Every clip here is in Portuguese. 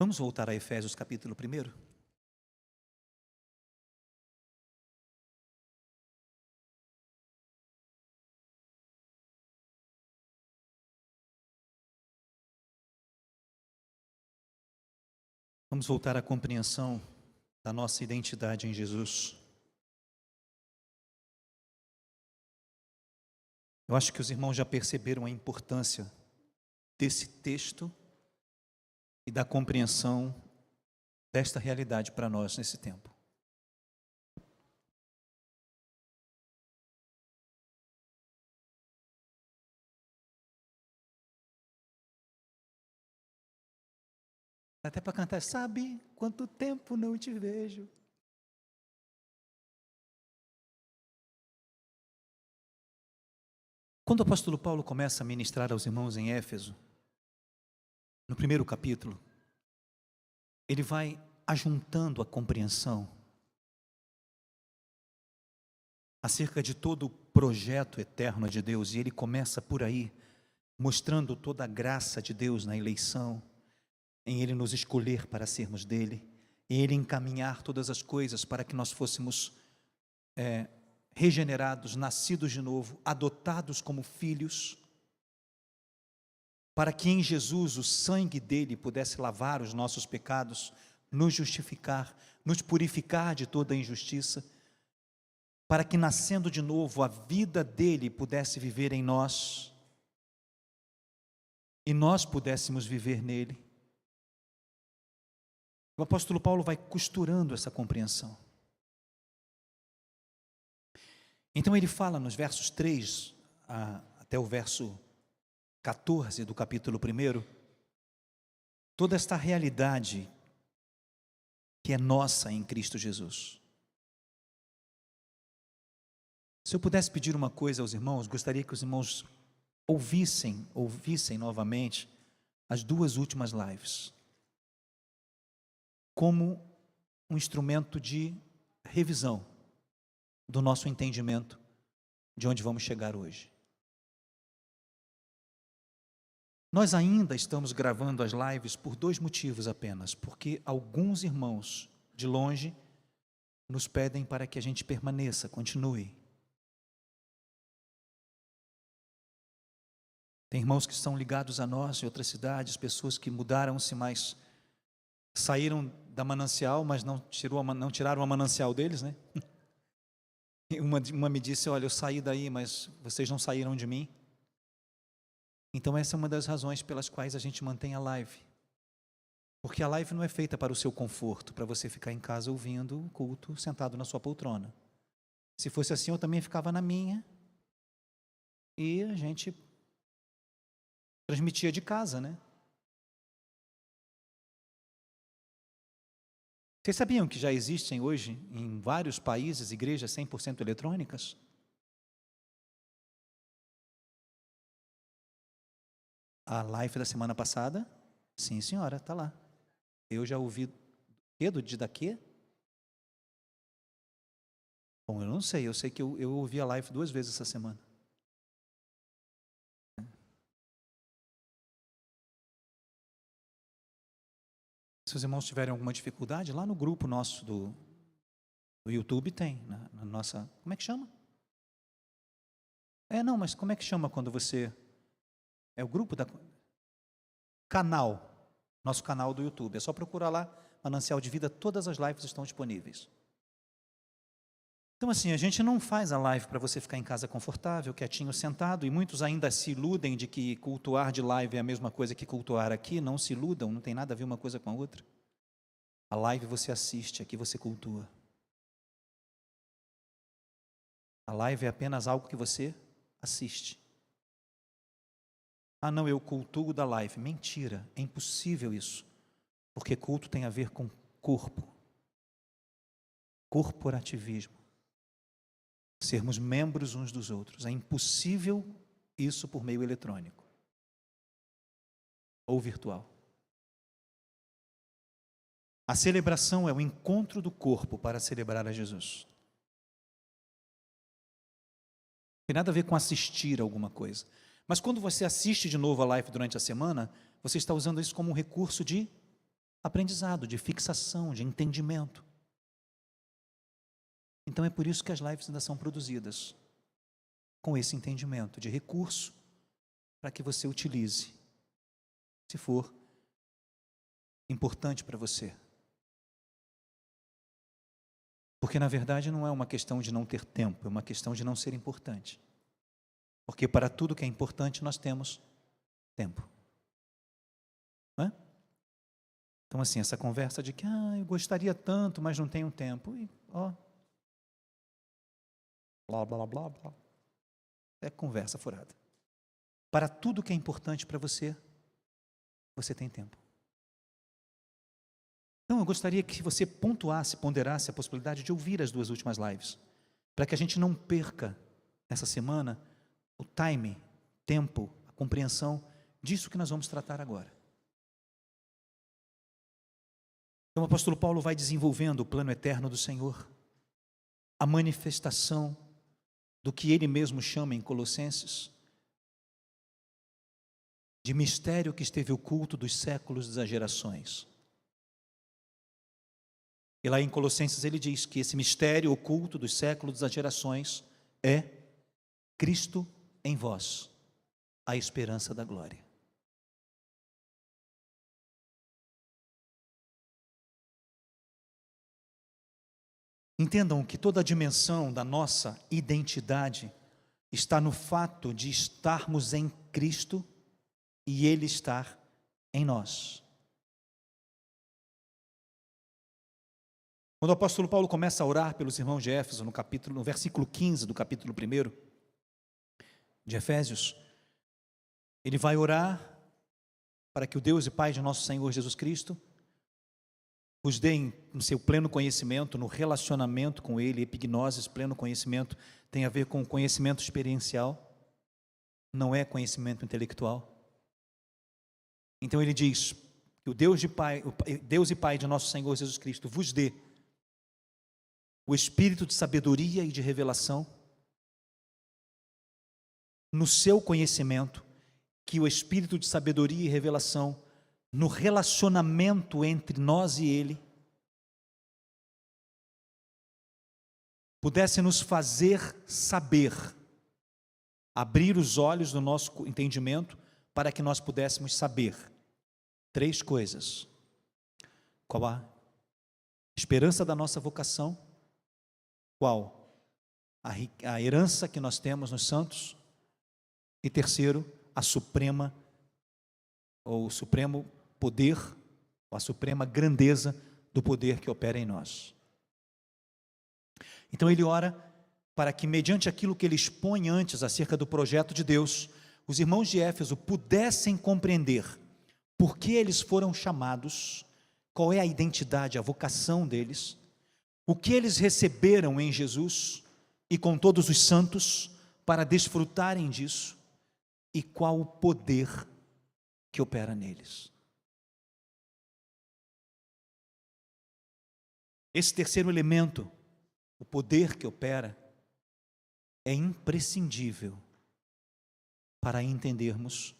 Vamos voltar a Efésios capítulo 1? Vamos voltar à compreensão da nossa identidade em Jesus. Eu acho que os irmãos já perceberam a importância desse texto e da compreensão desta realidade para nós nesse tempo. Até para cantar, sabe quanto tempo não te vejo. Quando o apóstolo Paulo começa a ministrar aos irmãos em Éfeso, no primeiro capítulo, ele vai ajuntando a compreensão acerca de todo o projeto eterno de Deus, e ele começa por aí, mostrando toda a graça de Deus na eleição, em Ele nos escolher para sermos dEle, em Ele encaminhar todas as coisas para que nós fôssemos regenerados, nascidos de novo, adotados como filhos, para que em Jesus o sangue dEle pudesse lavar os nossos pecados, nos justificar, nos purificar de toda a injustiça, para que nascendo de novo a vida dEle pudesse viver em nós, e nós pudéssemos viver nele. O apóstolo Paulo vai costurando essa compreensão. Então ele fala nos versos 3 até o verso 14 do capítulo 1, toda esta realidade que é nossa em Cristo Jesus. Se eu pudesse pedir uma coisa aos irmãos, gostaria que os irmãos ouvissem novamente as duas últimas lives, como um instrumento de revisão do nosso entendimento de onde vamos chegar hoje. Nós ainda estamos gravando as lives por dois motivos apenas, porque alguns irmãos de longe nos pedem para que a gente permaneça, continue. Tem irmãos que estão ligados a nós em outras cidades, pessoas que mudaram-se, mas saíram da manancial, mas não tiraram a manancial deles, né? Uma me disse, olha, eu saí daí, mas vocês não saíram de mim. Então essa é uma das razões pelas quais a gente mantém a live. Porque a live não é feita para o seu conforto, para você ficar em casa ouvindo o culto, sentado na sua poltrona. Se fosse assim, eu também ficava na minha, e a gente transmitia de casa, né? Vocês sabiam que já existem hoje, em vários países, igrejas 100% eletrônicas? A live da semana passada, sim senhora, está lá. Eu já ouvi, do dia daqui? Bom, eu não sei, eu sei que eu ouvi a live 2 vezes essa semana. Se os irmãos tiverem alguma dificuldade, lá no grupo nosso do YouTube tem, na nossa, como é que chama? Não, mas como é que chama quando você, é o grupo da, canal, nosso canal do YouTube, é só procurar lá, Manancial de Vida, todas as lives estão disponíveis. Então assim, a gente não faz a live para você ficar em casa confortável, quietinho, sentado, e muitos ainda se iludem de que cultuar de live é a mesma coisa que cultuar aqui. Não se iludam, não tem nada a ver uma coisa com a outra. A live você assiste, aqui você cultua. A live é apenas algo que você assiste. Ah não, eu cultuo da live. Mentira, é impossível isso, porque culto tem a ver com corpo, corporativismo. Sermos membros uns dos outros. É impossível isso por meio eletrônico ou virtual. A celebração é o encontro do corpo para celebrar a Jesus. Não tem nada a ver com assistir a alguma coisa. Mas quando você assiste de novo a live durante a semana, você está usando isso como um recurso de aprendizado, de fixação, de entendimento. Então é por isso que as lives ainda são produzidas, com esse entendimento de recurso, para que você utilize, se for importante para você. Porque na verdade não é uma questão de não ter tempo, é uma questão de não ser importante. Porque para tudo que é importante nós temos tempo. Não é? Então assim, essa conversa de que eu gostaria tanto, mas não tenho tempo. E, blá, blá, blá, blá. É conversa furada. Para tudo que é importante para você, você tem tempo. Então eu gostaria que você ponderasse a possibilidade de ouvir as 2 últimas lives, para que a gente não perca essa semana o time, tempo, a compreensão disso que nós vamos tratar agora. Então o apóstolo Paulo vai desenvolvendo o plano eterno do Senhor, a manifestação do que ele mesmo chama em Colossenses de mistério que esteve oculto dos séculos das gerações. E lá em Colossenses ele diz que esse mistério oculto dos séculos das gerações é Cristo em vós, a esperança da glória. Entendam que toda a dimensão da nossa identidade está no fato de estarmos em Cristo e Ele estar em nós. Quando o apóstolo Paulo começa a orar pelos irmãos de Éfeso, no versículo 15 do capítulo 1 de Efésios, ele vai orar para que o Deus e Pai de nosso Senhor Jesus Cristo os dê no seu pleno conhecimento, no relacionamento com Ele. Epignosis, pleno conhecimento, tem a ver com conhecimento experiencial, não é conhecimento intelectual. Então ele diz que o Deus e Pai de nosso Senhor Jesus Cristo vos dê o espírito de sabedoria e de revelação no seu conhecimento, que o espírito de sabedoria e revelação no relacionamento entre nós e Ele pudesse nos fazer saber, abrir os olhos do nosso entendimento para que nós pudéssemos saber 3 coisas: qual a esperança da nossa vocação, qual a herança que nós temos nos santos, e terceiro, a suprema, ou o supremo poder, ou a suprema grandeza do poder que opera em nós. Então ele ora para que, mediante aquilo que ele expõe antes acerca do projeto de Deus, os irmãos de Éfeso pudessem compreender por que eles foram chamados, qual é a identidade, a vocação deles, o que eles receberam em Jesus e com todos os santos para desfrutarem disso, e qual o poder que opera neles. Esse terceiro elemento, o poder que opera, é imprescindível para entendermos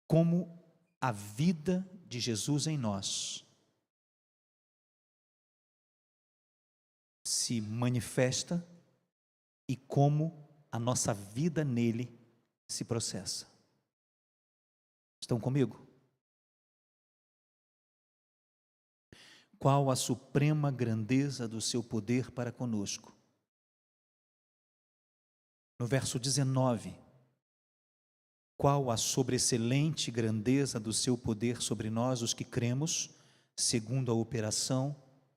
como a vida de Jesus em nós se manifesta e como a nossa vida nele se processa. Estão comigo? Qual a suprema grandeza do seu poder para conosco? No verso 19, qual a sobreexcelente grandeza do seu poder sobre nós, os que cremos, segundo a operação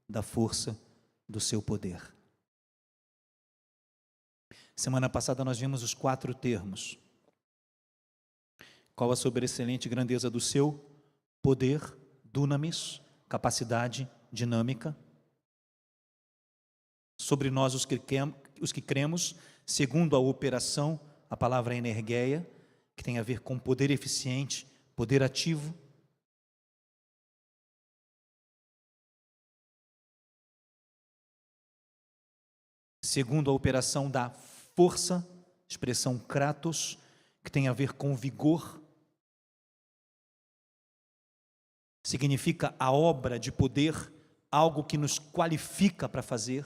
da força do seu poder. Semana passada nós vimos os 4 termos. Qual a sobreexcelente grandeza do seu poder, dunamis, capacidade dinâmica, sobre nós os que cremos, segundo a operação, a palavra energeia, que tem a ver com poder eficiente, poder ativo. Segundo a operação da força, expressão kratos, que tem a ver com vigor. significa a obra de poder, algo que nos qualifica para fazer.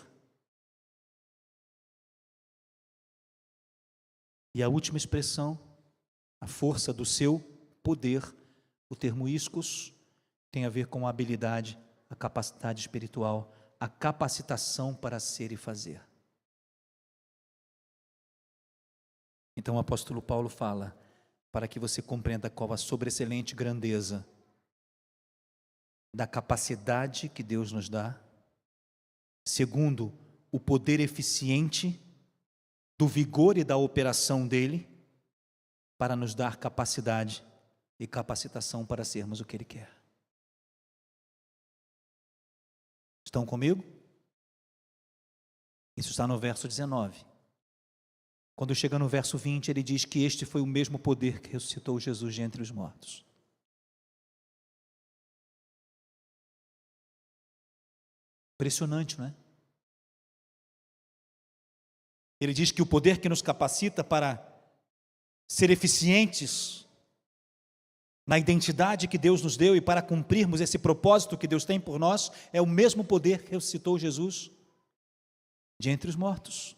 E a última expressão, a força do seu poder, o termo iskos, tem a ver com a habilidade, a capacidade espiritual, a capacitação para ser e fazer. Então o apóstolo Paulo fala, para que você compreenda qual a sobreexcelente grandeza da capacidade que Deus nos dá. Segundo, o poder eficiente do vigor e da operação dele, para nos dar capacidade e capacitação para sermos o que ele quer. Estão comigo? Isso está no verso 19. Quando chega no verso 20, ele diz que este foi o mesmo poder que ressuscitou Jesus de entre os mortos. Impressionante, não é? Ele diz que o poder que nos capacita para ser eficientes na identidade que Deus nos deu e para cumprirmos esse propósito que Deus tem por nós, é o mesmo poder que ressuscitou Jesus de entre os mortos.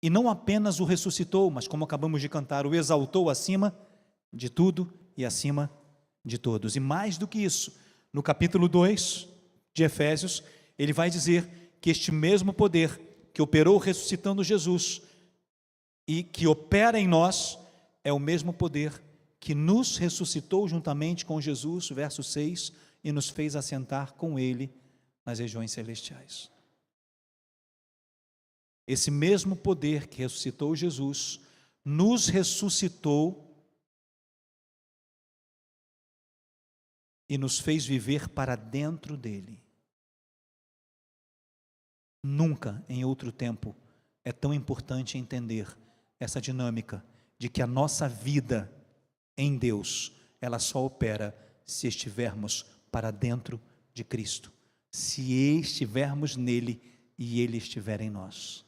E não apenas o ressuscitou, mas como acabamos de cantar, o exaltou acima de tudo e acima de todos. E mais do que isso, no capítulo 2 de Efésios, ele vai dizer que este mesmo poder que operou ressuscitando Jesus e que opera em nós, é o mesmo poder que nos ressuscitou juntamente com Jesus, verso 6, e nos fez assentar com ele nas regiões celestiais. Esse mesmo poder que ressuscitou Jesus, nos ressuscitou e nos fez viver para dentro dele. Nunca em outro tempo é tão importante entender essa dinâmica de que a nossa vida em Deus, ela só opera se estivermos para dentro de Cristo, se estivermos nele e ele estiver em nós.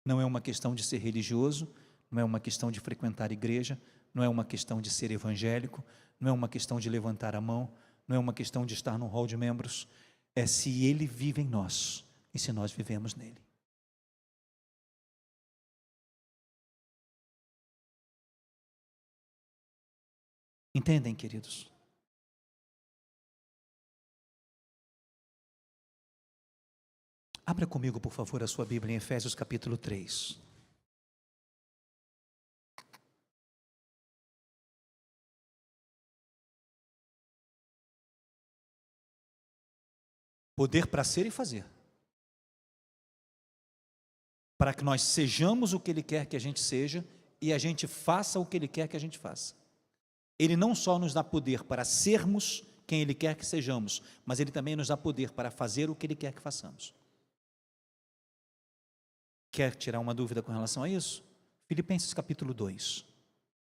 Não é uma questão de ser religioso, não é uma questão de frequentar a igreja, não é uma questão de ser evangélico, não é uma questão de levantar a mão, não é uma questão de estar no hall de membros, é se ele vive em nós e se nós vivemos nele. Entendem, queridos? Abra comigo, por favor, a sua Bíblia em Efésios capítulo 3. Poder para ser e fazer. Para que nós sejamos o que Ele quer que a gente seja e a gente faça o que Ele quer que a gente faça. Ele não só nos dá poder para sermos quem Ele quer que sejamos, mas Ele também nos dá poder para fazer o que Ele quer que façamos. Quer tirar uma dúvida com relação a isso? Filipenses capítulo 2.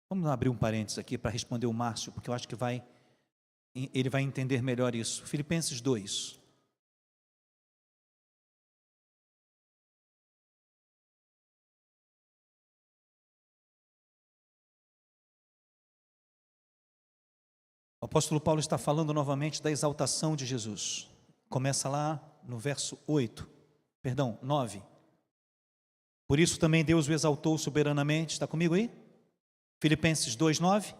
Vamos abrir um parênteses aqui para responder o Márcio, porque eu acho que ele vai entender melhor isso. Filipenses 2. O apóstolo Paulo está falando novamente da exaltação de Jesus. Começa lá no verso 9. Por isso também Deus o exaltou soberanamente. Está comigo aí? Filipenses 2:9.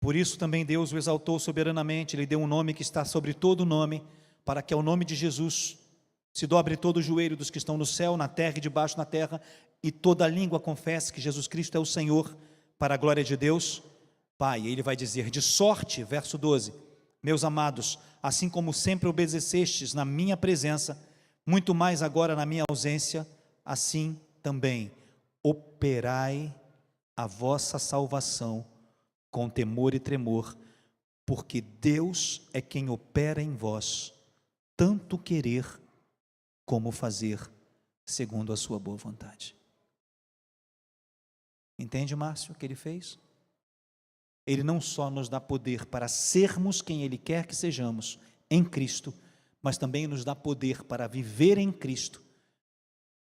Por isso também Deus o exaltou soberanamente, Ele deu um nome que está sobre todo nome, para que ao nome de Jesus se dobre todo o joelho dos que estão no céu, na terra e debaixo da terra, e toda língua confesse que Jesus Cristo é o Senhor, para a glória de Deus Pai. Ele vai dizer, de sorte, verso 12, meus amados, assim como sempre obedecestes na minha presença, muito mais agora na minha ausência, assim também operai a vossa salvação com temor e tremor, porque Deus é quem opera em vós, tanto querer como fazer, segundo a sua boa vontade. Entende, Márcio, o que ele fez? Ele não só nos dá poder para sermos quem Ele quer que sejamos em Cristo, mas também nos dá poder para viver em Cristo,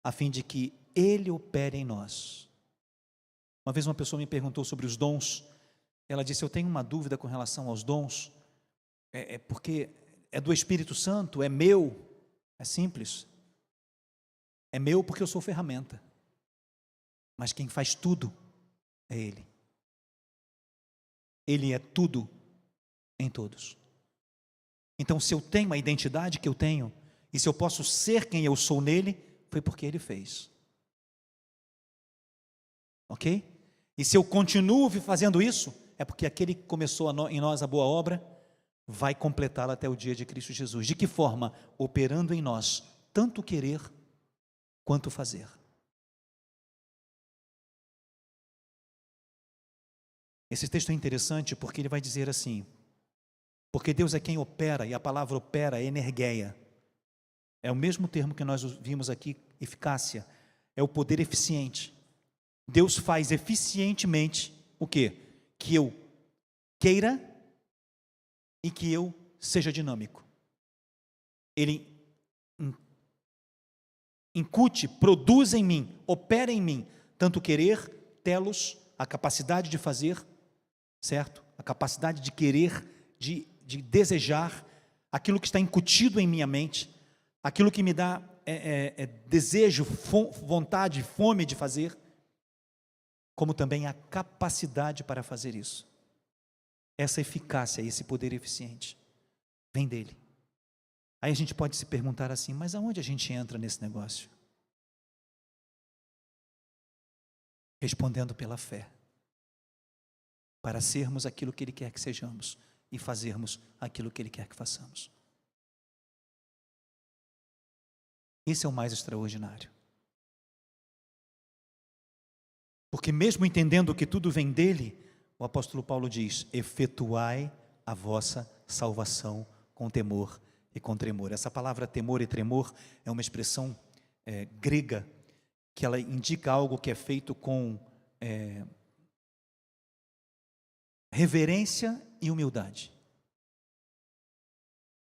a fim de que Ele opere em nós. Uma vez uma pessoa me perguntou sobre os dons, Ela disse: eu tenho uma dúvida com relação aos dons, porque é do Espírito Santo, é meu. É simples. É meu porque eu sou ferramenta. Mas quem faz tudo é Ele. Ele é tudo em todos. Então, se eu tenho a identidade que eu tenho, e se eu posso ser quem eu sou nele, foi porque Ele fez. Ok? E se eu continuo fazendo isso, é porque aquele que começou em nós a boa obra, vai completá-la até o dia de Cristo Jesus. De que forma? Operando em nós, tanto querer quanto fazer. Esse texto é interessante porque ele vai dizer assim: porque Deus é quem opera, e a palavra opera é energeia. É o mesmo termo que nós vimos aqui, eficácia. É o poder eficiente. Deus faz eficientemente o quê? Que eu queira e que eu seja dinâmico. Ele incute, produz em mim, opera em mim, tanto querer, telos, a capacidade de fazer, certo? A capacidade de querer, de desejar, aquilo que está incutido em minha mente, aquilo que me dá desejo, vontade, fome de fazer, como também a capacidade para fazer isso. Essa eficácia, esse poder eficiente, vem dele. Aí a gente pode se perguntar assim: mas aonde a gente entra nesse negócio? Respondendo pela fé, para sermos aquilo que Ele quer que sejamos e fazermos aquilo que Ele quer que façamos. Esse é o mais extraordinário. Porque mesmo entendendo que tudo vem dele, o apóstolo Paulo diz: efetuai a vossa salvação com temor e com tremor. Essa palavra temor e tremor é uma expressão grega, que ela indica algo que é feito com reverência e humildade.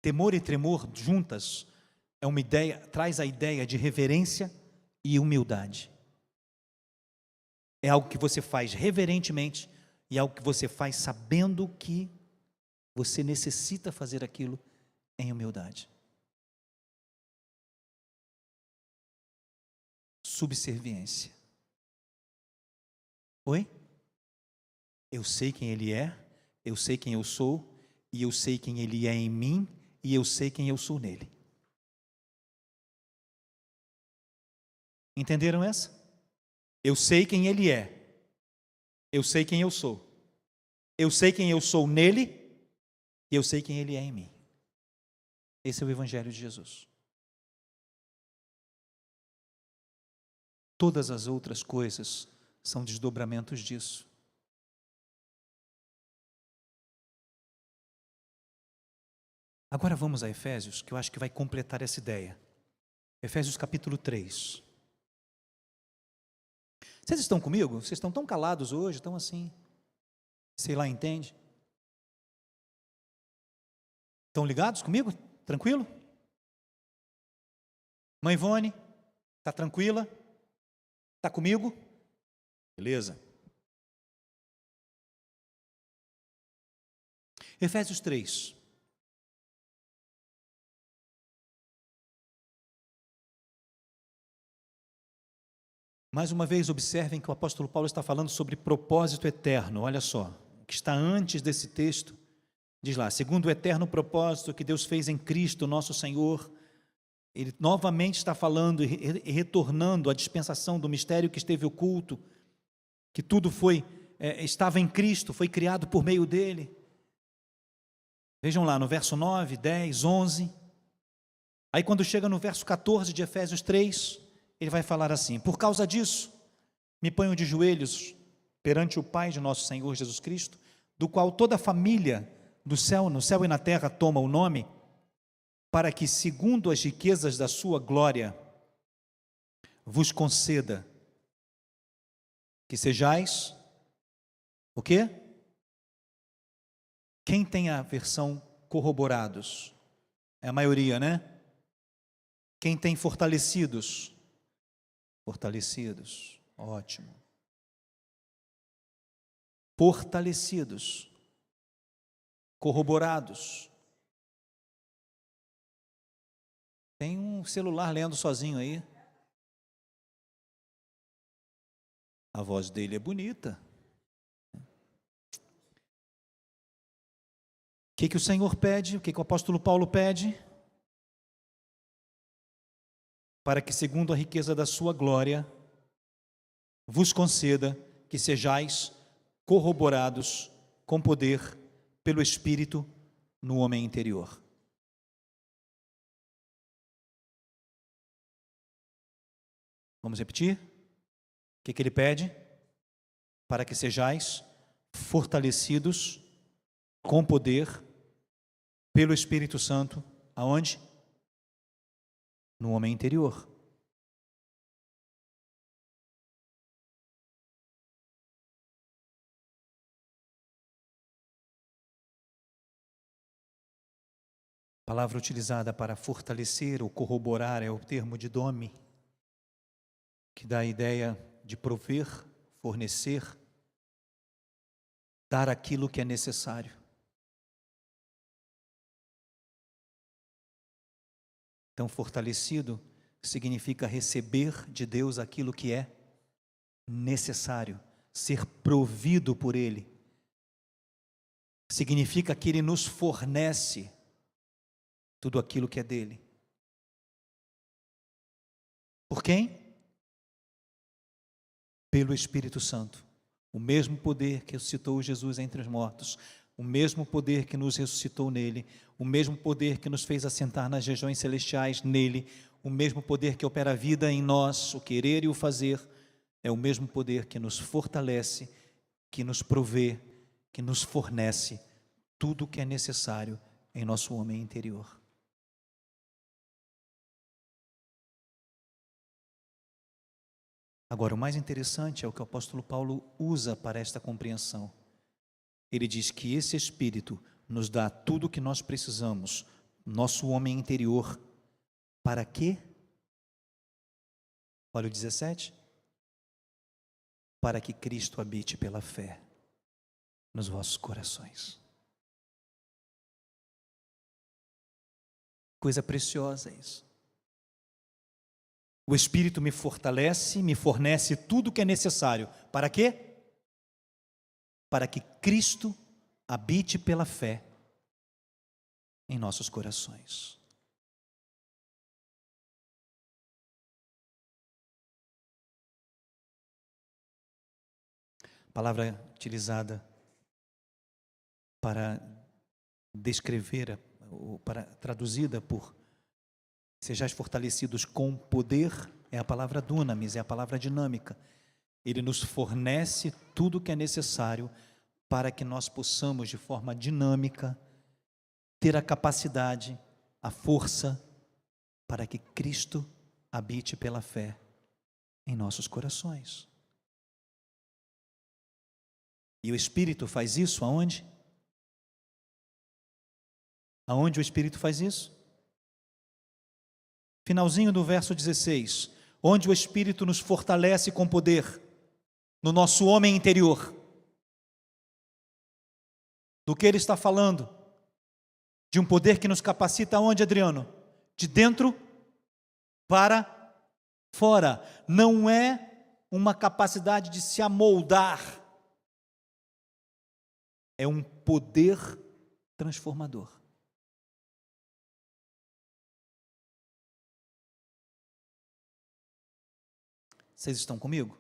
Temor e tremor juntas é uma ideia, traz a ideia de reverência e humildade. É algo que você faz reverentemente e algo que você faz sabendo que você necessita fazer aquilo em humildade. Subserviência. Oi? Eu sei quem Ele é, eu sei quem eu sou, e eu sei quem Ele é em mim, e eu sei quem eu sou nele. Entenderam essa? Eu sei quem Ele é, eu sei quem eu sou quem eu sou nele, e eu sei quem Ele é em mim. Esse é o Evangelho de Jesus. Todas as outras coisas são desdobramentos disso. Agora vamos a Efésios, que eu acho que vai completar essa ideia. Efésios capítulo 3. Vocês estão comigo? Vocês estão tão calados hoje, tão assim, sei lá, entende? Estão ligados comigo? Tranquilo? Mãe Ivone, está tranquila? Está comigo? Beleza. Efésios 3. Mais uma vez, observem que o apóstolo Paulo está falando sobre propósito eterno. Olha só, o que está antes desse texto, diz lá: segundo o eterno propósito que Deus fez em Cristo, nosso Senhor. Ele novamente está falando e retornando à dispensação do mistério que esteve oculto, que tudo estava em Cristo, foi criado por meio dele. Vejam lá no verso 9, 10, 11. Aí quando chega no verso 14 de Efésios 3, ele vai falar assim: por causa disso, me ponho de joelhos perante o Pai de nosso Senhor Jesus Cristo, do qual toda a família do céu, no céu e na terra toma o nome, para que, segundo as riquezas da sua glória, vos conceda que sejais o quê? Quem tem a versão corroborados? É a maioria, né? Quem tem fortalecidos? Fortalecidos, ótimo. fortalecidos, corroborados. Tem um celular lendo sozinho aí. A voz dele é bonita. O que o Senhor pede? O que o apóstolo Paulo pede? Para que, segundo a riqueza da sua glória, vos conceda que sejais corroborados com poder pelo Espírito no homem interior. Vamos repetir? O que ele pede? Para que sejais fortalecidos com poder pelo Espírito Santo, aonde? No homem interior. A palavra utilizada para fortalecer ou corroborar é o termo didome, que dá a ideia de prover, fornecer, dar aquilo que é necessário. Então, fortalecido significa receber de Deus aquilo que é necessário, ser provido por Ele. Significa que Ele nos fornece tudo aquilo que é dele. Por quem? Pelo Espírito Santo. O mesmo poder que ressuscitou Jesus entre os mortos, o mesmo poder que nos ressuscitou nele, o mesmo poder que nos fez assentar nas regiões celestiais nele, o mesmo poder que opera a vida em nós, o querer e o fazer, é o mesmo poder que nos fortalece, que nos provê, que nos fornece tudo o que é necessário em nosso homem interior. Agora, o mais interessante é o que o apóstolo Paulo usa para esta compreensão. Ele diz que esse Espírito nos dá tudo o que nós precisamos, nosso homem interior, para quê? Olha o 17. Para que Cristo habite pela fé nos vossos corações. Coisa preciosa isso. O Espírito me fortalece, me fornece tudo o que é necessário. Para quê? Para que Cristo habite pela fé em nossos corações. A palavra utilizada para descrever, ou para traduzida por sejais fortalecidos com poder, é a palavra dunamis, é a palavra dinâmica. Ele nos fornece tudo o que é necessário para que nós possamos, de forma dinâmica, ter a capacidade, a força, para que Cristo habite pela fé em nossos corações. E o Espírito faz isso aonde? Aonde o Espírito faz isso? Finalzinho do verso 16, onde o Espírito nos fortalece com poder, no nosso homem interior. Do que ele está falando? De um poder que nos capacita aonde, Adriano? De dentro para fora. Não é uma capacidade de se amoldar, é um poder transformador. Vocês estão comigo?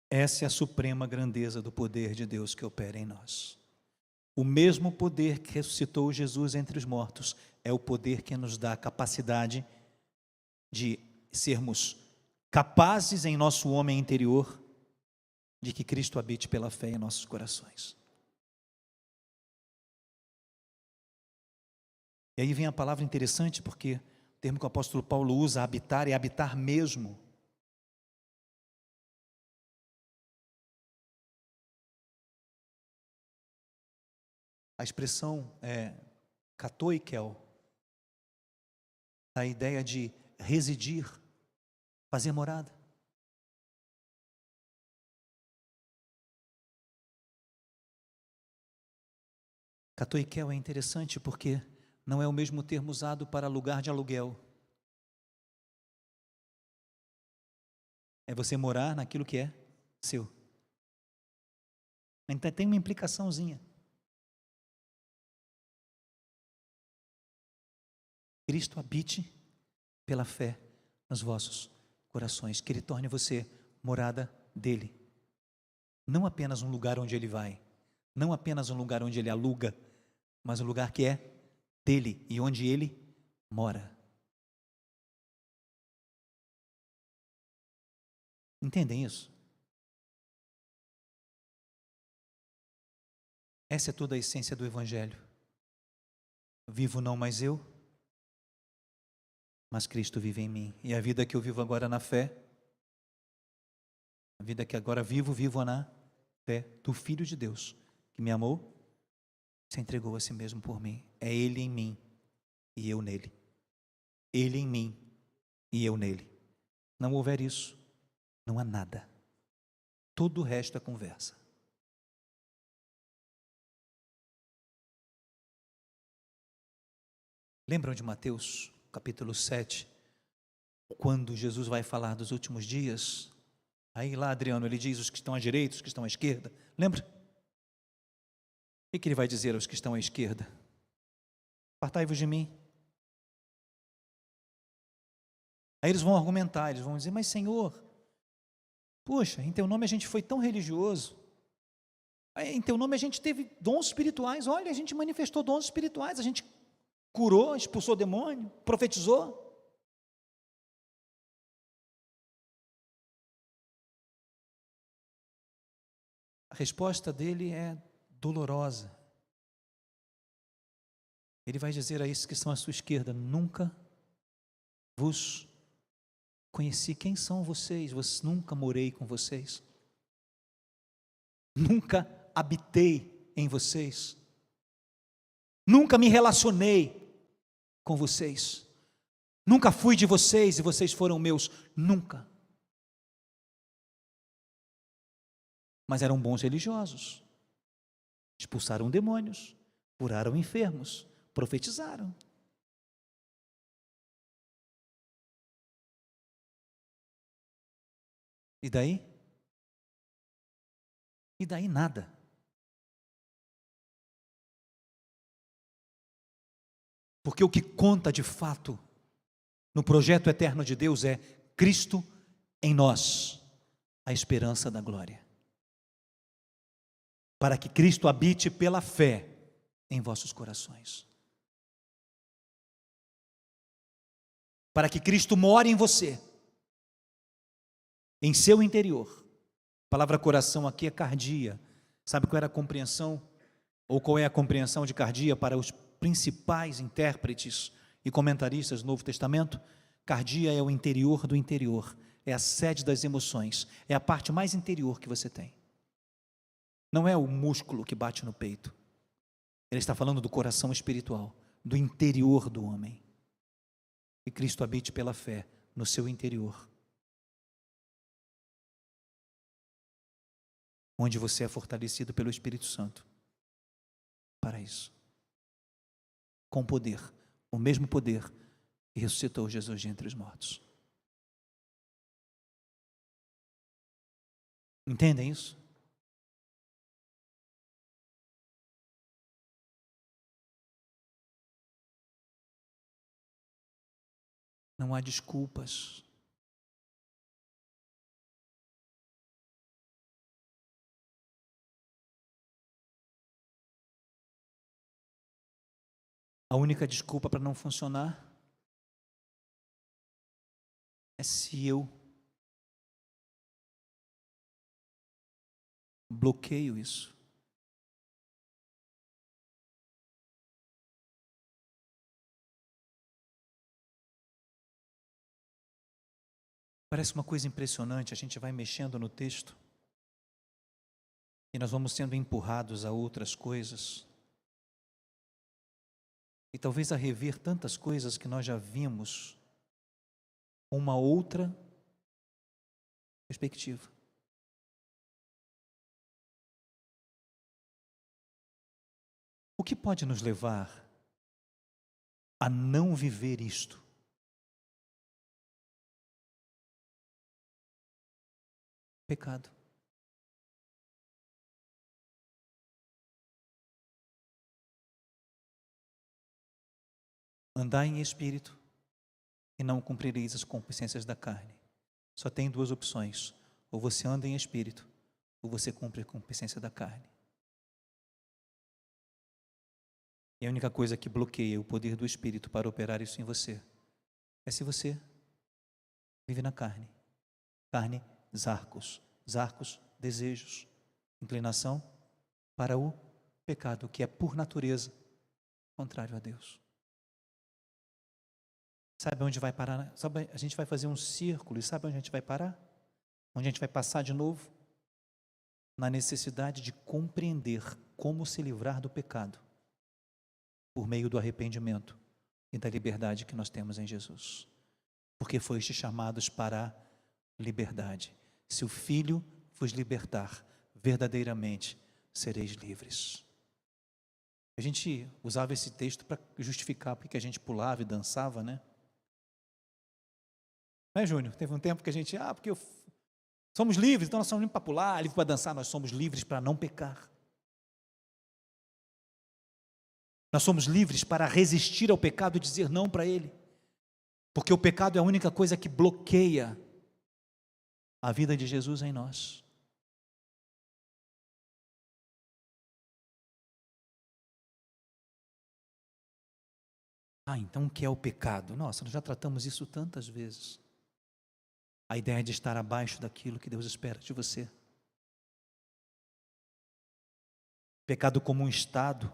Essa é a suprema grandeza do poder de Deus que opera em nós. O mesmo poder que ressuscitou Jesus entre os mortos é o poder que nos dá a capacidade de sermos capazes em nosso homem interior de que Cristo habite pela fé em nossos corações. E aí vem a palavra interessante, porque o termo que o apóstolo Paulo usa, habitar, é habitar mesmo. A expressão é katoikel, a ideia de residir, fazer morada. Catoiquel é interessante porque não é o mesmo termo usado para lugar de aluguel. É você morar naquilo que é seu. Então tem uma implicaçãozinha. Cristo habite pela fé nos vossos corações, que Ele torne você morada dEle. Não apenas um lugar onde Ele vai, não apenas um lugar onde Ele aluga, mas um lugar que é dEle e onde Ele mora. Entendem isso? Essa é toda a essência do Evangelho. Vivo não mais eu, mas Cristo vive em mim. E a vida que eu vivo agora na fé, a vida que agora vivo, vivo na fé do Filho de Deus, que me amou, se entregou a si mesmo por mim. É Ele em mim e eu nele. Ele em mim e eu nele. Não houver isso, não há nada. Todo o resto é conversa. Lembram de Mateus, capítulo 7, quando Jesus vai falar dos últimos dias? Aí lá, Adriano, ele diz os que estão à direita, os que estão à esquerda. Lembra? O que ele vai dizer aos que estão à esquerda? Apartai-vos de mim. Aí eles vão argumentar, eles vão dizer, mas Senhor, poxa, em teu nome a gente foi tão religioso, em teu nome a gente teve dons espirituais, olha, a gente manifestou dons espirituais, a gente curou, expulsou demônio, profetizou. A resposta dele é dolorosa. Ele vai dizer a esses que estão à sua esquerda, nunca vos conheci. Quem são vocês? Nunca morei com vocês. Nunca habitei em vocês. Nunca me relacionei com vocês. Nunca fui de vocês e vocês foram meus. Nunca. Mas eram bons religiosos. Expulsaram demônios, curaram enfermos, profetizaram. E daí? E daí nada. Porque o que conta de fato no projeto eterno de Deus é Cristo em nós, a esperança da glória. Para que Cristo habite pela fé em vossos corações. Para que Cristo more em você, em seu interior. A palavra coração aqui é cardia. Sabe qual era a compreensão, ou qual é a compreensão de cardia para os principais intérpretes e comentaristas do Novo Testamento? Cardia é o interior do interior, é a sede das emoções, é a parte mais interior que você tem. Não é o músculo que bate no peito. Ele está falando do coração espiritual, do interior do homem. E Cristo habite pela fé no seu interior. Onde você é fortalecido pelo Espírito Santo. Para isso. Com poder, o mesmo poder que ressuscitou Jesus de entre os mortos. Entendem isso? Não há desculpas. A única desculpa para não funcionar é se eu bloqueio isso. Parece uma coisa impressionante, a gente vai mexendo no texto e nós vamos sendo empurrados a outras coisas. E talvez a rever tantas coisas que nós já vimos com uma outra perspectiva. O que pode nos levar a não viver isto? Pecado. Andai em espírito e não cumprireis as concupiscências da carne. Só tem duas opções: ou você anda em espírito, ou você cumpre a concupiscência da carne. E a única coisa que bloqueia o poder do espírito para operar isso em você é se você vive na carne. Carne, zarcos. Zarcos, desejos. Inclinação para o pecado, que é por natureza contrário a Deus. Sabe onde vai parar? Sabe, a gente vai fazer um círculo e sabe onde a gente vai parar? Onde a gente vai passar de novo? Na necessidade de compreender como se livrar do pecado por meio do arrependimento e da liberdade que nós temos em Jesus. Porque foste chamados para a liberdade. Se o Filho vos libertar, verdadeiramente sereis livres. A gente usava esse texto para justificar porque a gente pulava e dançava, né? Não é, Júnior? Teve um tempo que a gente, porque somos livres, então nós somos livres para pular, livres para dançar, nós somos livres para não pecar. Nós somos livres para resistir ao pecado e dizer não para ele. Porque o pecado é a única coisa que bloqueia a vida de Jesus em nós. Então o que é o pecado? Nossa, nós já tratamos isso tantas vezes. A ideia de estar abaixo daquilo que Deus espera de você. Pecado como um estado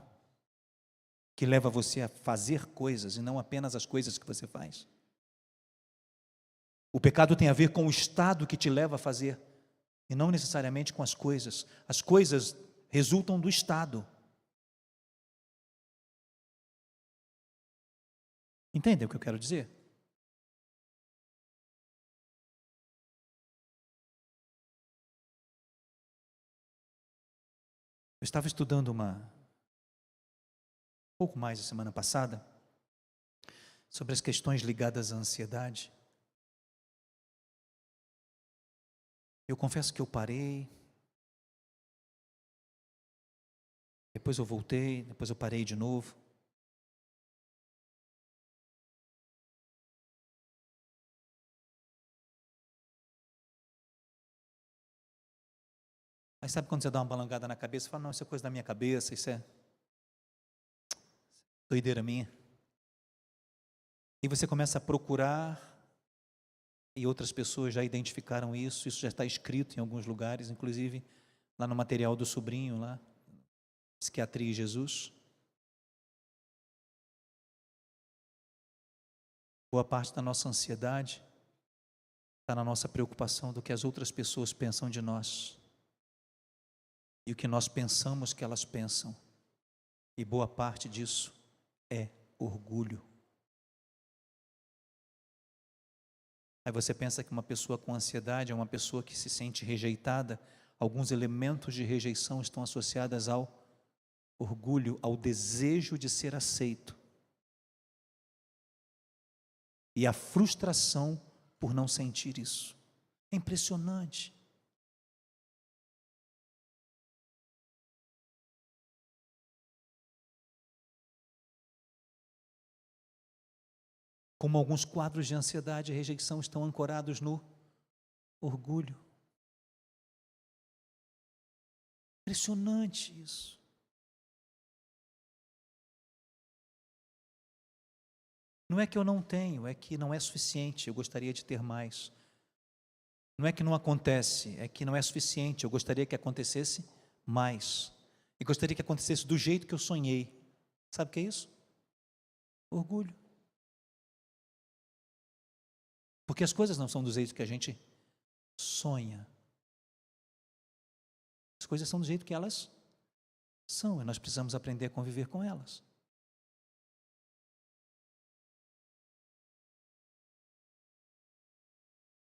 que leva você a fazer coisas e não apenas as coisas que você faz. O pecado tem a ver com o estado que te leva a fazer e não necessariamente com as coisas. As coisas resultam do estado. Entendem o que eu quero dizer? Eu estava estudando um pouco mais a semana passada sobre as questões ligadas à ansiedade. Eu confesso que eu parei, depois eu voltei, depois eu parei de novo. Aí sabe quando você dá uma balangada na cabeça e fala, não, isso é coisa da minha cabeça, isso é doideira minha. E você começa a procurar, e outras pessoas já identificaram isso já está escrito em alguns lugares, inclusive lá no material do sobrinho, lá, Psiquiatria e Jesus. Boa parte da nossa ansiedade está na nossa preocupação do que as outras pessoas pensam de nós. E o que nós pensamos que elas pensam. E boa parte disso é orgulho. Aí você pensa que uma pessoa com ansiedade é uma pessoa que se sente rejeitada. Alguns elementos de rejeição estão associados ao orgulho, ao desejo de ser aceito. E a frustração por não sentir isso. É impressionante. Como alguns quadros de ansiedade e rejeição estão ancorados no orgulho. Impressionante isso. Não é que eu não tenho, é que não é suficiente, eu gostaria de ter mais. Não é que não acontece, é que não é suficiente, eu gostaria que acontecesse mais. E gostaria que acontecesse do jeito que eu sonhei. Sabe o que é isso? Orgulho. Porque as coisas não são do jeito que a gente sonha. As coisas são do jeito que elas são, e nós precisamos aprender a conviver com elas.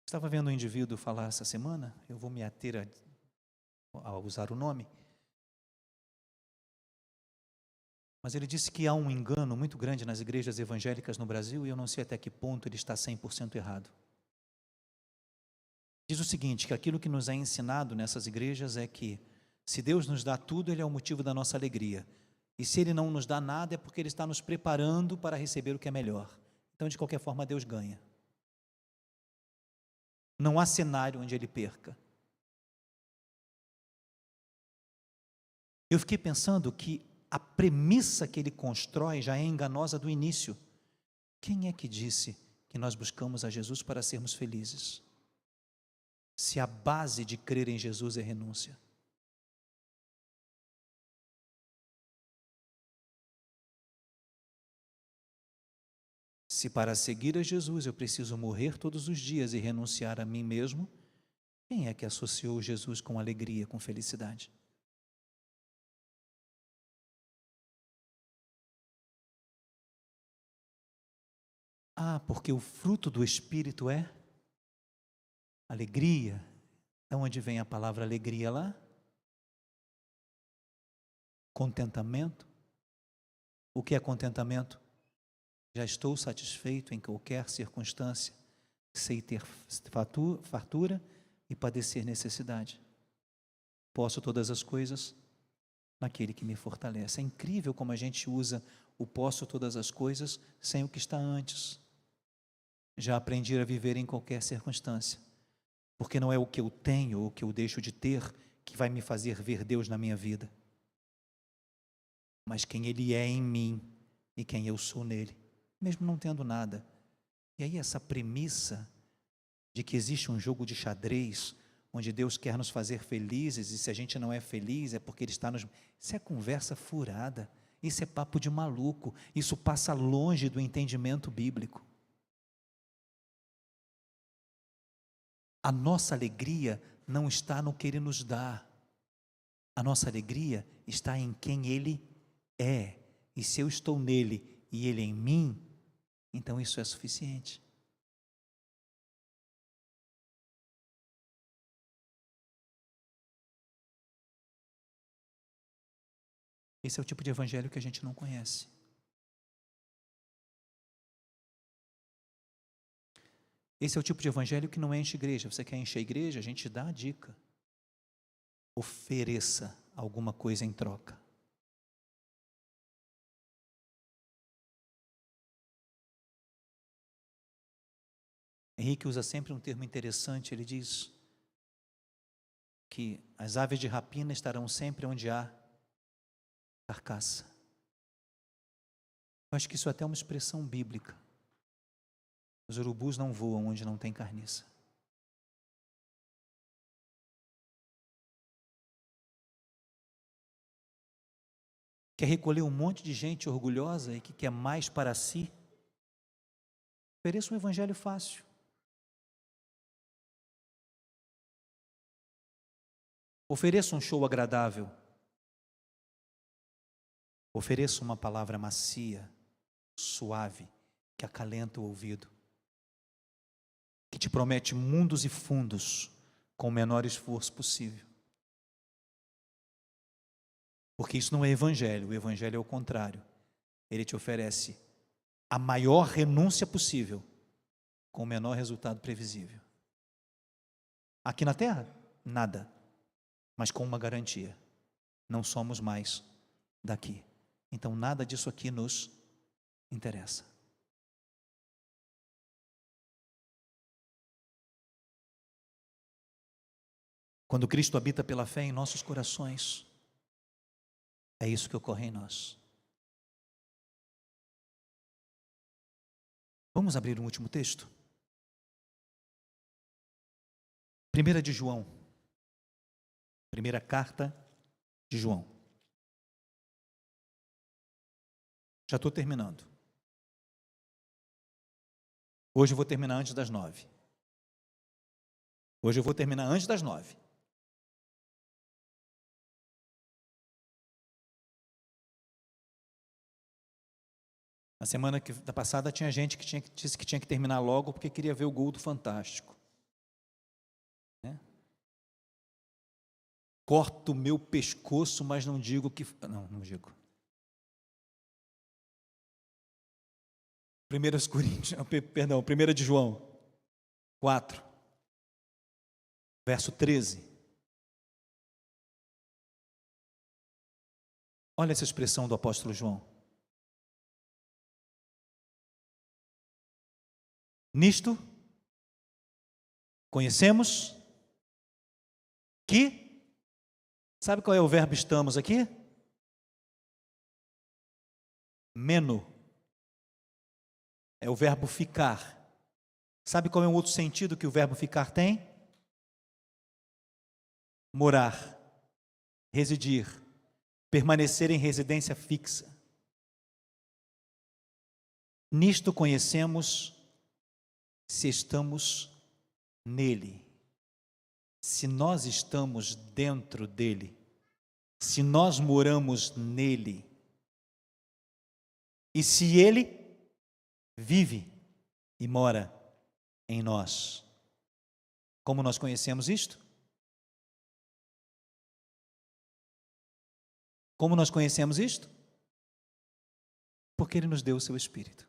Estava vendo um indivíduo falar essa semana, eu vou me ater a usar o nome. Mas ele disse que há um engano muito grande nas igrejas evangélicas no Brasil, e eu não sei até que ponto ele está 100% errado. Diz o seguinte, que aquilo que nos é ensinado nessas igrejas é que, se Deus nos dá tudo, Ele é o motivo da nossa alegria. E se Ele não nos dá nada, é porque Ele está nos preparando para receber o que é melhor. Então, de qualquer forma, Deus ganha. Não há cenário onde Ele perca. Eu fiquei pensando que a premissa que Ele constrói já é enganosa do início. Quem é que disse que nós buscamos a Jesus para sermos felizes? Se a base de crer em Jesus é renúncia. Se para seguir a Jesus eu preciso morrer todos os dias e renunciar a mim mesmo, quem é que associou Jesus com alegria, com felicidade? Ah, porque o fruto do Espírito é alegria. De onde vem a palavra alegria lá? Contentamento. O que é contentamento? Já estou satisfeito em qualquer circunstância, sei ter fartura e padecer necessidade. Posso todas as coisas naquele que me fortalece. É incrível como a gente usa o posso todas as coisas sem o que está antes. Já aprendi a viver em qualquer circunstância, porque não é o que eu tenho ou o que eu deixo de ter que vai me fazer ver Deus na minha vida, mas quem Ele é em mim e quem eu sou nele, mesmo não tendo nada. E aí essa premissa de que existe um jogo de xadrez, onde Deus quer nos fazer felizes, e se a gente não é feliz é porque Ele está nos... Isso é conversa furada, isso é papo de maluco, isso passa longe do entendimento bíblico. A nossa alegria não está no que Ele nos dá, a nossa alegria está em quem Ele é, e se eu estou nele e Ele em mim, então isso é suficiente. Esse é o tipo de evangelho que a gente não conhece. Esse é o tipo de evangelho que não enche igreja. Você quer encher a igreja? A gente dá a dica. Ofereça alguma coisa em troca. Henrique usa sempre um termo interessante. Ele diz que as aves de rapina estarão sempre onde há carcaça. Eu acho que isso é até uma expressão bíblica. Os urubus não voam onde não tem carniça. Quer recolher um monte de gente orgulhosa e que quer mais para si? Ofereça um evangelho fácil. Ofereça um show agradável. Ofereça uma palavra macia, suave, que acalenta o ouvido, que te promete mundos e fundos com o menor esforço possível. Porque isso não é evangelho, o evangelho é o contrário. Ele te oferece a maior renúncia possível com o menor resultado previsível. Aqui na terra, nada, mas com uma garantia: não somos mais daqui. Então nada disso aqui nos interessa. Quando Cristo habita pela fé em nossos corações, é isso que ocorre em nós. Vamos abrir um último texto? 1 de João. Primeira carta de João. Já estou terminando. Hoje eu vou terminar antes das 9. Hoje eu vou terminar antes das 9. Na semana da passada tinha gente que disse que tinha que terminar logo porque queria ver o gol do Fantástico. Né? Corto o meu pescoço, mas não digo que... Não digo. 1 de João 4, verso 13. Olha essa expressão do apóstolo João. Nisto conhecemos que, sabe qual é o verbo estamos aqui? Meno. É o verbo ficar. Sabe qual é um outro sentido que o verbo ficar tem? Morar, residir, permanecer em residência fixa. Nisto conhecemos se estamos nele, se nós estamos dentro dele, se nós moramos nele, e se ele vive e mora em nós. Como nós conhecemos isto? Como nós conhecemos isto? Porque ele nos deu o seu Espírito.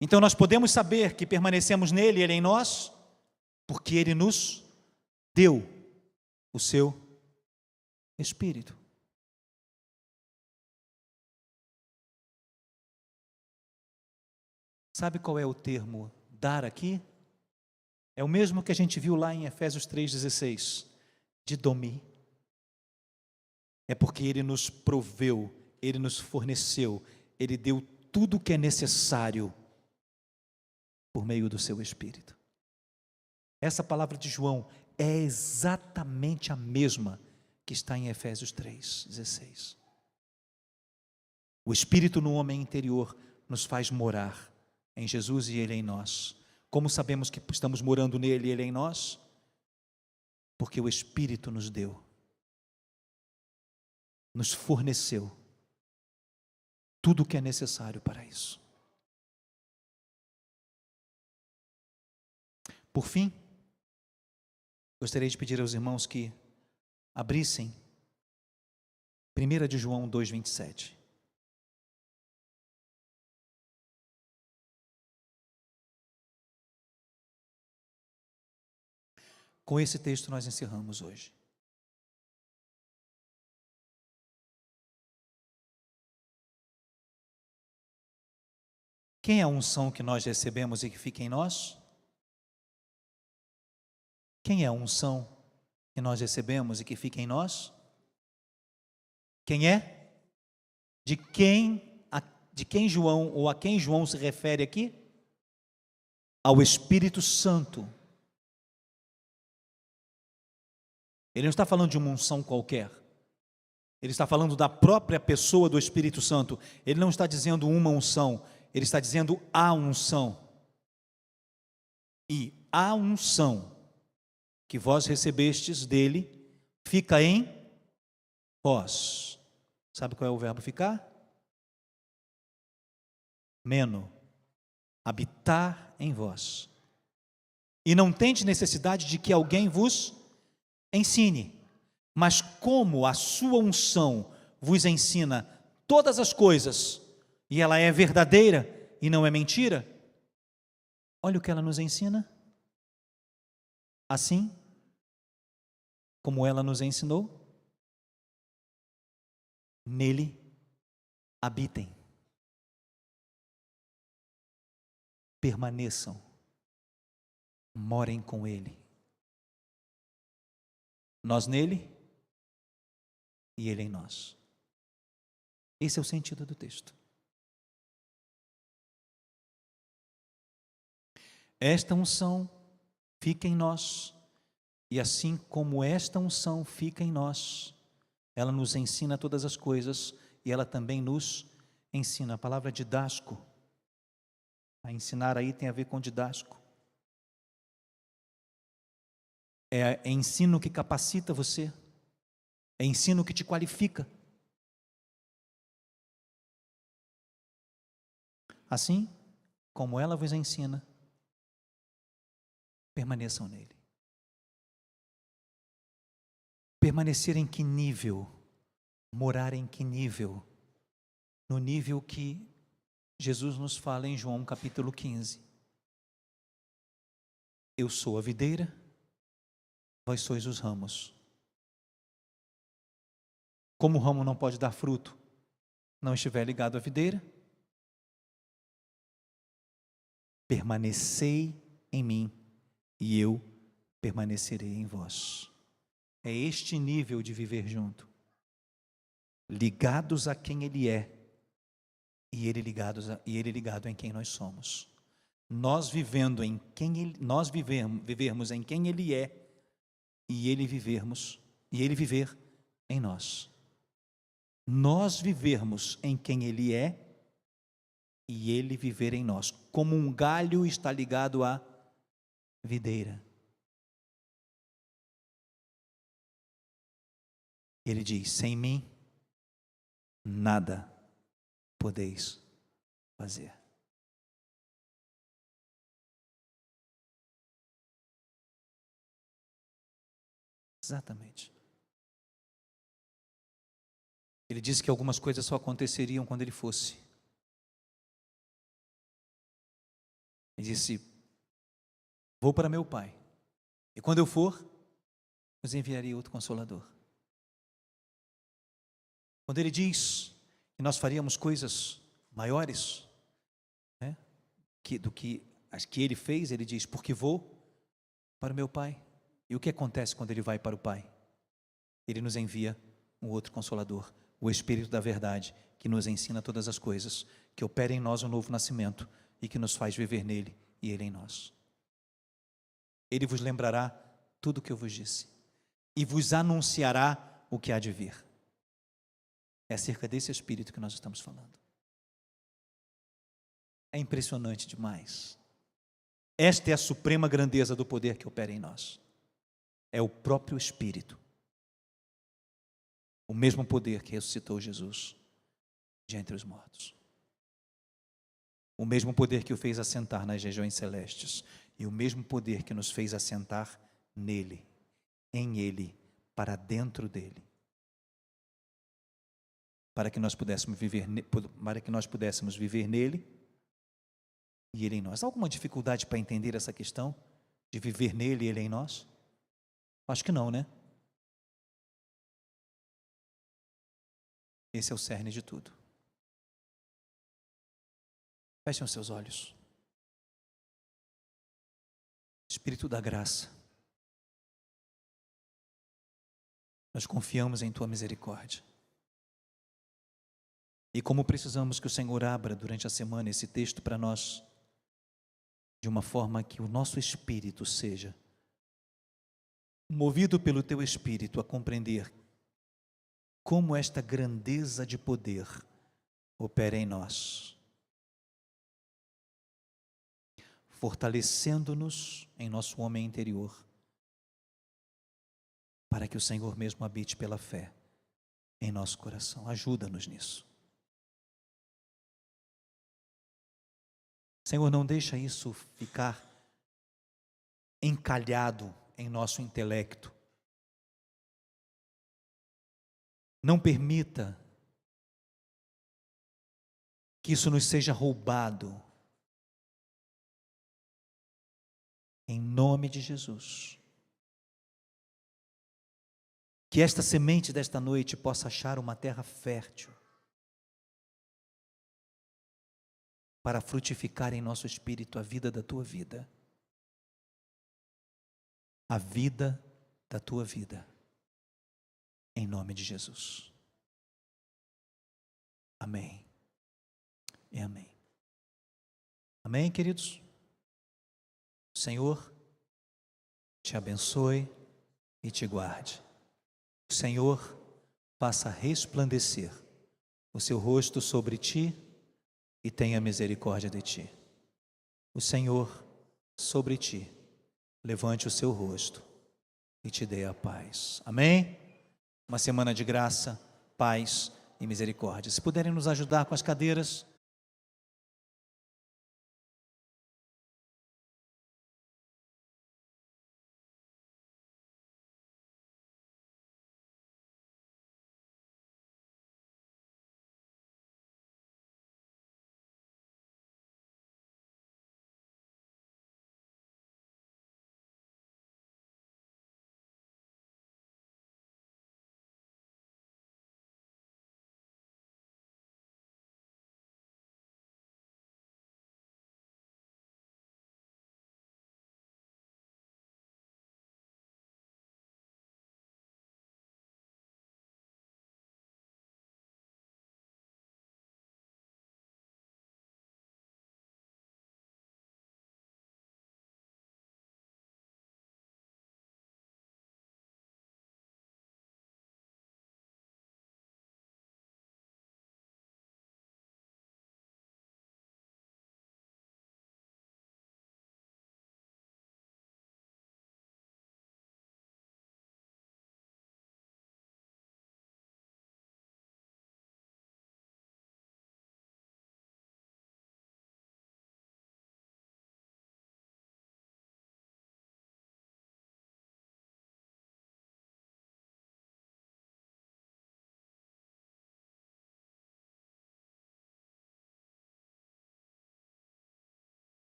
Então nós podemos saber que permanecemos nele e ele em nós, porque ele nos deu o seu Espírito. Sabe qual é o termo dar aqui? É o mesmo que a gente viu lá em Efésios 3,16, didomi. É porque ele nos proveu, ele nos forneceu, ele deu tudo o que é necessário por meio do seu Espírito. Essa palavra de João é exatamente a mesma que está em Efésios 3,16. O Espírito no homem interior nos faz morar em Jesus e ele em nós. Como sabemos que estamos morando nele e ele em nós? Porque o Espírito nos deu, nos forneceu tudo o que é necessário para isso. Por fim, gostaria de pedir aos irmãos que abrissem 1 de João 2,27. Com esse texto nós encerramos hoje. Quem é a unção que nós recebemos e que fica em nós? Quem é a unção que nós recebemos e que fica em nós? Quem é? De quem João, ou a quem João se refere aqui? Ao Espírito Santo. Ele não está falando de uma unção qualquer. Ele está falando da própria pessoa do Espírito Santo. Ele não está dizendo uma unção, ele está dizendo a unção. E a unção que vós recebestes dele fica em vós. Sabe qual é o verbo ficar? Meno, habitar em vós. E não tendes necessidade de que alguém vos ensine, mas como a sua unção vos ensina todas as coisas, e ela é verdadeira e não é mentira, olha o que ela nos ensina. Assim como ela nos ensinou, nele habitem, permaneçam, morem com ele. Nós nele e ele em nós. Esse é o sentido do texto. Esta unção fica em nós, e assim como esta unção fica em nós, ela nos ensina todas as coisas, e ela também nos ensina. A palavra didasco, a ensinar aí tem a ver com didasco. É ensino que capacita você, é ensino que te qualifica. Assim como ela vos ensina, permaneçam nele. Permanecer em que nível? Morar em que nível? no nível que Jesus nos fala em João capítulo 15. Eu sou a videira, vós sois os ramos. Como o ramo não pode dar fruto, não estiver ligado à videira, permanecei em mim e eu permanecerei em vós. É este nível de viver junto, ligados a quem Ele é e Ele ligado em quem nós somos. Nós vivendo em quem Ele, nós vivermos em quem Ele é e Ele viver em nós. Nós vivermos em quem Ele é e Ele viver em nós, como um galho está ligado à videira. Ele diz: sem mim, nada podeis fazer. Exatamente. Ele disse que algumas coisas só aconteceriam quando Ele fosse. Ele disse: vou para meu Pai, e quando eu for, vos enviarei outro Consolador. Quando Ele diz que nós faríamos coisas maiores, né, do que as que Ele fez, Ele diz: porque vou para o meu Pai. E o que acontece quando Ele vai para o Pai? Ele nos envia um outro Consolador, o Espírito da Verdade, que nos ensina todas as coisas, que opera em nós um novo nascimento e que nos faz viver nele e Ele em nós. Ele vos lembrará tudo o que eu vos disse e vos anunciará o que há de vir. É acerca desse Espírito que nós estamos falando. É impressionante demais. Esta é a suprema grandeza do poder que opera em nós. É o próprio Espírito. O mesmo poder que ressuscitou Jesus de entre os mortos. O mesmo poder que o fez assentar nas regiões celestes. E o mesmo poder que nos fez assentar nele, em ele, para dentro dele. Para que nós pudéssemos viver nele e ele em nós. Há alguma dificuldade para entender essa questão de viver nele e ele em nós? Acho que não, né? Esse é o cerne de tudo. Fechem os seus olhos. Espírito da graça, nós confiamos em Tua misericórdia. E como precisamos que o Senhor abra durante a semana esse texto para nós, de uma forma que o nosso espírito seja movido pelo Teu Espírito a compreender como esta grandeza de poder opera em nós, fortalecendo-nos em nosso homem interior, para que o Senhor mesmo habite pela fé em nosso coração. Ajuda-nos nisso. Senhor, não deixa isso ficar encalhado em nosso intelecto. Não permita que isso nos seja roubado. Em nome de Jesus. Que esta semente desta noite possa achar uma terra fértil para frutificar em nosso espírito a vida da Tua vida. A vida da Tua vida. Em nome de Jesus. Amém. E amém. Amém, queridos? O Senhor te abençoe e te guarde. O Senhor faça resplandecer o seu rosto sobre ti e tenha misericórdia de ti. O Senhor sobre ti levante o seu rosto e te dê a paz. Amém? Uma semana de graça, paz e misericórdia. Se puderem nos ajudar com as cadeiras,